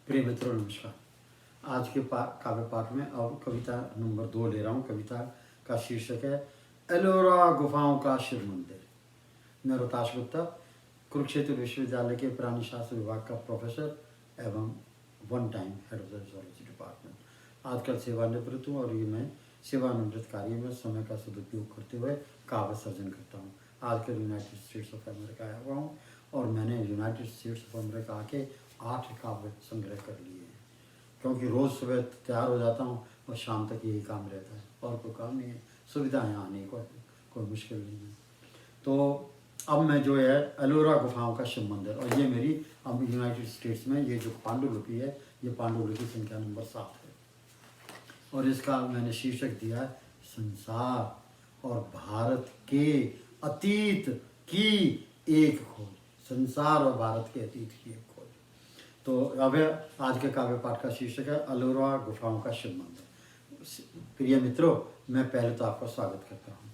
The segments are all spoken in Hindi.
प्रिय मित्रों नमस्कार। आज के काव्य पाठ में अब कविता नंबर 2 ले रहा हूँ। कविता का शीर्षक है एलोरा गुफाओं का शिव मंदिर। मैं रोहताश गुप्ता, कुरुक्षेत्र विश्वविद्यालय के प्राणी शास्त्र विभाग का प्रोफेसर एवं one time head of the zoology department. आजकल सेवानिवृत्त हूँ और ये मैं सेवानिवृत्त कार्य में समय का सदुपयोग करते हुए काव्य सर्जन करता हूँ। आजकल यूनाइटेड स्टेट्स ऑफ अमेरिका आया हुआ हूँ और मैंने यूनाइटेड स्टेट्स ऑफ अमेरिका आके 8 काव्य संग्रह कर लिए हैं, क्योंकि रोज़ सुबह तैयार हो जाता हूँ और शाम तक यही काम रहता है और कोई काम नहीं है। सुविधाएँ आने को कोई मुश्किल नहीं है। तो अब मैं जो है एलोरा गुफाओं का शिव मंदिर, और ये मेरी अब यूनाइटेड स्टेट्स में ये जो पांडुलिपि है, ये पांडुलिपि संख्या नंबर 7 है और इसका मैंने शीर्षक दिया है संसार और भारत के अतीत की एक खोज। संसार और भारत के अतीत की एक खोज। तो अब आज के काव्य पाठ का शीर्षक है एलोरा गुफाओं का शिव मंदिर। प्रिय मित्रों, मैं पहले तो आपका स्वागत करता हूँ।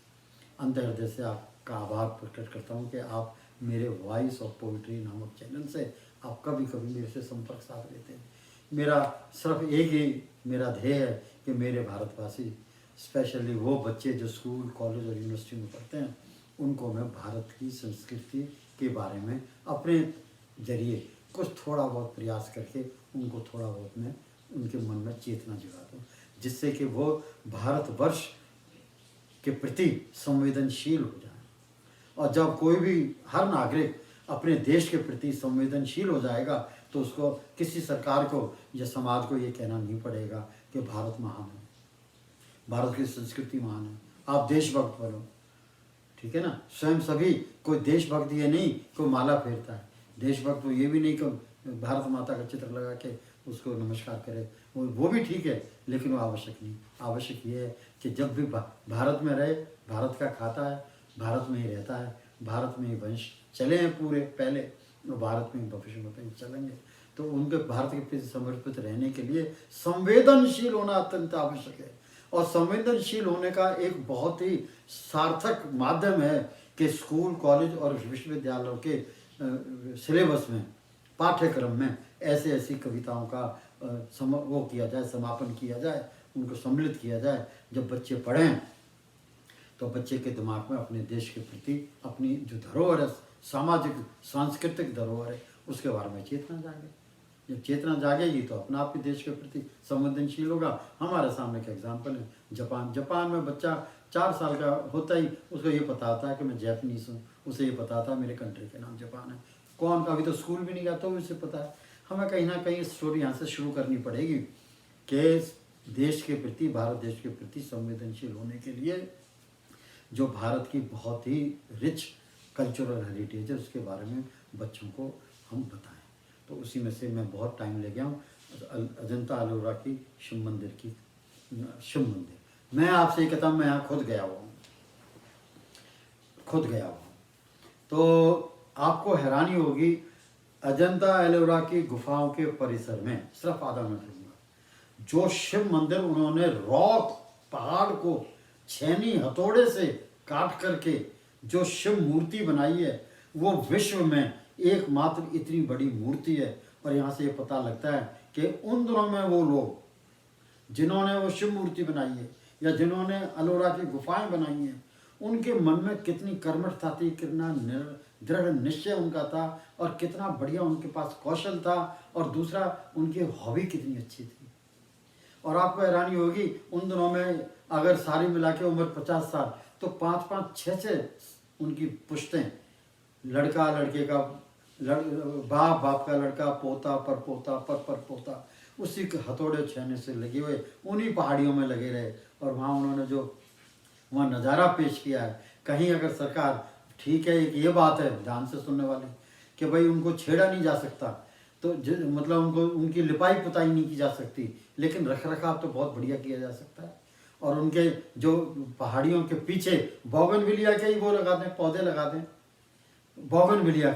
अंतर्हृदय से आपका आभार प्रकट करता हूँ कि आप मेरे वॉइस ऑफ पोइट्री नामक चैनल से आप कभी कभी मेरे से संपर्क साध लेते हैं। मेरा सिर्फ एक ही मेरा ध्येय है कि मेरे भारतवासी, स्पेशली वो बच्चे जो स्कूल कॉलेज और यूनिवर्सिटी में पढ़ते हैं, उनको मैं भारत की संस्कृति के बारे में अपने जरिए कुछ थोड़ा बहुत प्रयास करके उनको थोड़ा बहुत मैं उनके मन में चेतना जगा दूँ, जिससे कि वो भारतवर्ष के प्रति संवेदनशील हो जाए। और जब कोई भी हर नागरिक अपने देश के प्रति संवेदनशील हो जाएगा तो उसको किसी सरकार को या समाज को ये कहना नहीं पड़ेगा कि भारत महान है, भारत की संस्कृति महान है, आप देशभक्त बनो। ठीक है ना। स्वयं सभी कोई देशभक्त ये नहीं कोई माला फेरता है। देशभक्त तो ये भी नहीं कि भारत माता का चित्र लगा के उसको नमस्कार करे, वो भी ठीक है, लेकिन वो आवश्यक नहीं। आवश्यक ये है कि जब भी भारत में रहे, भारत का खाता है, भारत में ही रहता है, भारत में ही वंश चले हैं पूरे पहले, और भारत में ही भविष्य में चलेंगे, तो उनके भारत के प्रति समर्पित रहने के लिए संवेदनशील होना अत्यंत आवश्यक है। और संवेदनशील होने का एक बहुत ही सार्थक माध्यम है कि स्कूल कॉलेज और विश्वविद्यालयों के सिलेबस में, पाठ्यक्रम में ऐसे ऐसी कविताओं का वो किया जाए, समापन किया जाए, उनको सम्मिलित किया जाए। जब बच्चे पढ़ें तो बच्चे के दिमाग में अपने देश के प्रति अपनी जो धरोहर है, सामाजिक सांस्कृतिक धरोहर है, उसके बारे में चेतना जागे। जब चेतना जागेगी तो अपना आप भी देश के प्रति संवेदनशील होगा। हमारे सामने का एग्जाम्पल है जापान में बच्चा 4 साल का होता ही उसको ये पता था कि मैं जैपनीज हूँ, उसे ये पता था मेरे कंट्री के नाम जापान है। कौन अभी तो स्कूल भी नहीं गया तो उसे पता है। हमें कहीं ना कहीं स्टोरी यहाँ से शुरू करनी पड़ेगी कि देश के प्रति, भारत देश के प्रति संवेदनशील होने के लिए जो भारत की बहुत ही रिच कल्चरल हेरिटेज है, उसके बारे में बच्चों को हम बताएं। तो उसी में से मैं बहुत टाइम ले गया हूँ। अजंता एलोरा की शिव मंदिर मैं आपसे कहता हूँ, मैं यहाँ खुद गया हुआ हूँ। तो आपको हैरानी होगी, अजंता एलोरा की गुफाओं के परिसर में सिर्फ आधा मिनट लूँगा। जो शिव मंदिर उन्होंने रॉक पहाड़ को छेनी हथौड़े से काट करके जो शिव मूर्ति बनाई है, वो विश्व में एकमात्र इतनी बड़ी मूर्ति है। और यहाँ से ये पता लगता है कि उन दिनों में वो लोग जिन्होंने वो शिव मूर्ति बनाई है या जिन्होंने एलोरा की गुफाएं बनाई हैं, उनके मन में कितनी कर्मठता थी, कितना दृढ़ निश्चय उनका था, और कितना बढ़िया उनके पास कौशल था, और दूसरा उनकी हॉबी कितनी अच्छी थी। और आपको हैरानी होगी, उन दिनों में अगर सारी मिला के उम्र 50 साल तो 5-5, 6-6 उनकी पुश्तें, लड़का लड़के का, बाप का लड़का, पोता पर पोता, उसी के हथौड़े छेने से लगे हुए उन्हीं पहाड़ियों में लगे रहे। और वहाँ उन्होंने जो वहाँ नज़ारा पेश किया है, कहीं अगर सरकार, ठीक है एक ये बात है ध्यान से सुनने वाले, कि भाई उनको छेड़ा नहीं जा सकता, तो मतलब उनको उनकी लिपाई पुताई नहीं की जा सकती, लेकिन रख रखाव तो बहुत बढ़िया किया जा सकता है। और उनके जो पहाड़ियों के पीछे बोगनविलिया के ही वो लगा दें, पौधे लगा दें, बोगनविलिया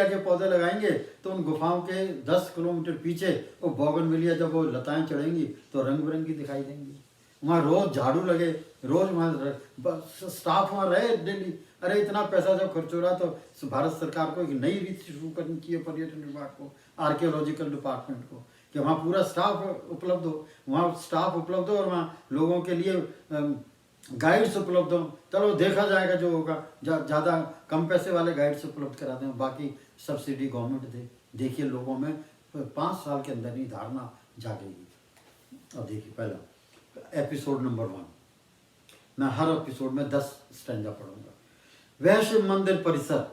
के पौधे लगाएंगे तो उन गुफाओं के 10 किलोमीटर पीछे वो बोगनविलिया जब वो लताएं चढ़ेंगी तो रंग बिरंगी दिखाई देंगी। वहाँ रोज झाड़ू लगे, रोज वहाँ स्टाफ वहाँ रहे डेली। अरे इतना पैसा जब खर्च हो रहा तो भारत सरकार को एक नई रीति शुरू करनी चाहिए, पर्यटन विभाग को, आर्कियोलॉजिकल डिपार्टमेंट को, कि वहाँ पूरा स्टाफ उपलब्ध हो, वहाँ स्टाफ उपलब्ध हो और वहाँ लोगों के लिए गाइड्स उपलब्ध हो। चलो देखा जाएगा जो होगा, ज़्यादा कम पैसे वाले गाइड्स उपलब्ध करा दें, बाकी सब्सिडी गवर्नमेंट दे। देखिए लोगों में 5 साल के अंदर ही धारणा जागेगी। अब देखिए पहला एपिसोड नंबर 1, मैं हर एपिसोड में 10 स्टैंजा पढ़ूंगा। वह शिव मंदिर परिसर,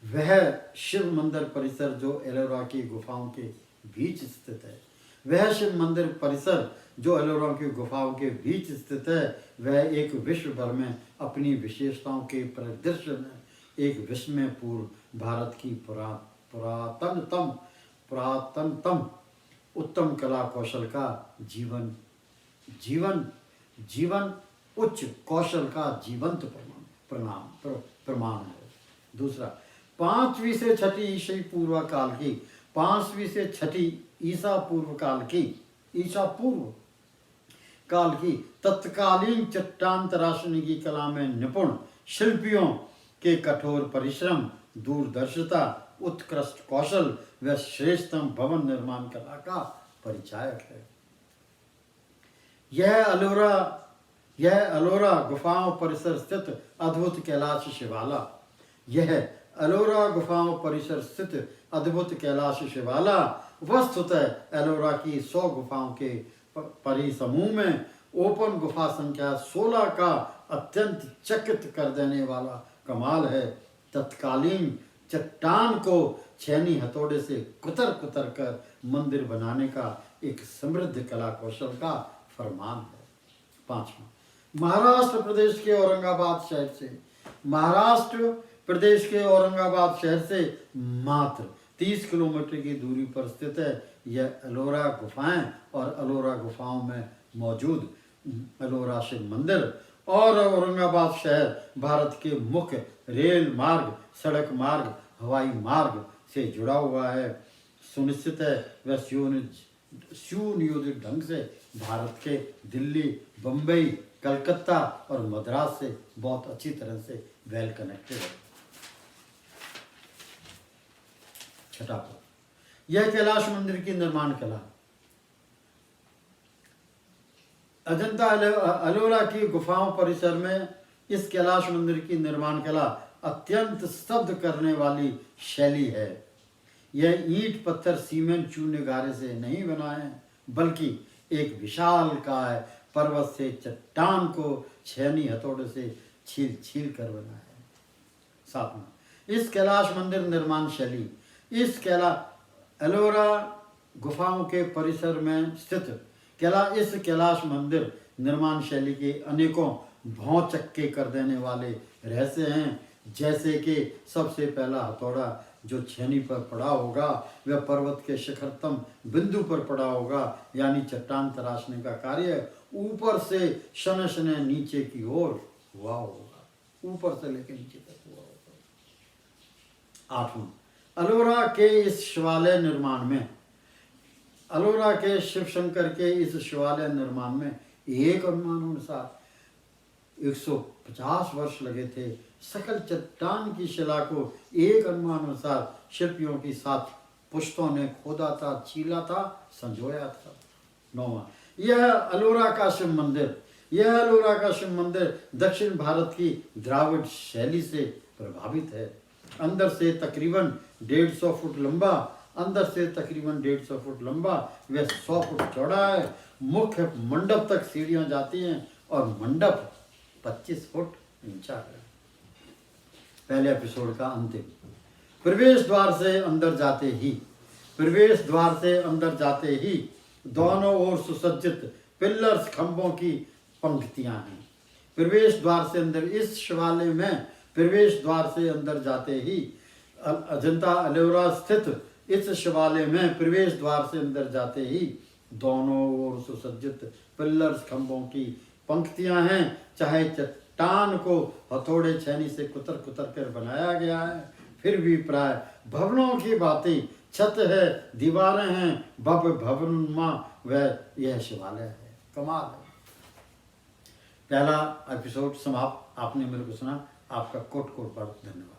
वह शिव मंदिर परिसर जो एलोरा की गुफाओं के बीच स्थित है। वह शिव मंदिर परिसर जो एलोरा की गुफाओं के बीच स्थित है, वह एक विश्व भर में अपनी विशेषताओं के परिदृश्य में एक विस्मयपूर्ण भारत की पुरातनतम उत्तम कला कौशल का जीवन उच्च कौशल का जीवंत प्रमाण है। दूसरा, 5वीं से 6वीं ईसा पूर्व काल की 5वीं से 6वीं ईसा पूर्व काल की तत्कालीन चट्टान तराशने की कला में निपुण शिल्पियों के कठोर परिश्रम, दूरदर्शिता, उत्कृष्ट कौशल व श्रेष्ठतम भवन निर्माण कला का परिचायक है। यह अलोरा गुफाओं परिसर स्थित अद्भुत कैलाश शिवाला, यह एलोरा गुफाओं परिसर स्थित अद्भुत कैलाश शिवाला वस्तुतः एलोरा की 100 गुफाओं के परिसमूह में ओपन गुफा संख्या 16 का अत्यंत चकित कर देने वाला कमाल है। तत्कालीन चट्टान को छेनी हथौड़े से कुतर कुतर कर मंदिर बनाने का एक समृद्ध कला कौशल का फरमान है। 5वां, महाराष्ट्र प्रदेश के औरंगाबाद शहर से मात्र 30 किलोमीटर की दूरी पर स्थित है यह एलोरा गुफाएं और एलोरा गुफाओं में मौजूद एलोरा शिव मंदिर और औरंगाबाद शहर भारत के मुख्य रेल मार्ग, सड़क मार्ग, हवाई मार्ग से जुड़ा हुआ है। सुनिश्चित है वह सुनियोजित ढंग से भारत के दिल्ली, बम्बई, कलकत्ता और मद्रास से बहुत अच्छी तरह से वेल कनेक्टेड है। 6वां, यह कैलाश मंदिर की निर्माण कला। अजंता एलोरा की गुफाओं परिसर में इस कैलाश मंदिर की निर्माण कला अत्यंत स्तब्ध करने वाली शैली है। यह ईंट, पत्थर, सीमेंट, चूने, गारे से नहीं बना है, बल्कि एक विशालकाय पर्वत से चट्टान को छेनी हथौड़े से छील कर बना है। 7वां, इस कैलाश मंदिर निर्माण शैली। इस एलोरा गुफाओं के परिसर में स्थित इस कैलाश मंदिर निर्माण शैली के अनेकों भौचक्के कर देने वाले रहस्य हैं। जैसे कि सबसे पहला हथौड़ा जो छेनी पर पड़ा होगा वह पर्वत के शिखरतम बिंदु पर पड़ा होगा, यानी चट्टान तराशने का कार्य ऊपर से शनशने नीचे की ओर हुआ होगा, ऊपर से लेकर नीचे तक हुआ होगा। 8वां, एलोरा के इस शिवालय निर्माण में, एलोरा के शिव शंकर के इस शिवालय निर्माण में एक अनुमानानुसार 150 वर्ष लगे थे। सकल चट्टान की शिला को एक अनुमानानुसार शिल्पियों की 7 पुश्तों ने खोदा था, छीला था, संजोया था। 9वां, यह एलोरा का शिव मंदिर दक्षिण भारत की द्राविड़ शैली से प्रभावित है। अंदर से तकरीबन 150 फुट लंबा व 100 फुट चौड़ा है। मुख्य मंडप तक सीढ़ियां जाती हैं और मंडप 25 फुट ऊंचा है। पहले एपिसोड का अंतिम, प्रवेश द्वार से अंदर जाते ही दोनों ओर सुसज्जित पिलर्स, खंभों की पंक्तियां हैं। प्रवेश द्वार से अंदर, इस शिवालय में प्रवेश द्वार से अंदर जाते ही अजंता एलोरा स्थित इस शिवालय में प्रवेश द्वार से अंदर जाते ही दोनों ओर सुसज्जित पिलर्स, खंभों की पंक्तियां हैं। चाहे चट्टान को हथौड़े छेनी से कुतर कर बनाया गया है, फिर भी प्राय भवनों की भांति छत है, दीवारें हैं, भव्य भवनमा वह यह शिवालय है। कमाल है। पहला एपिसोड समाप्त। आपने मेरे को सुना, आपका कोट कोट पर धन्यवाद।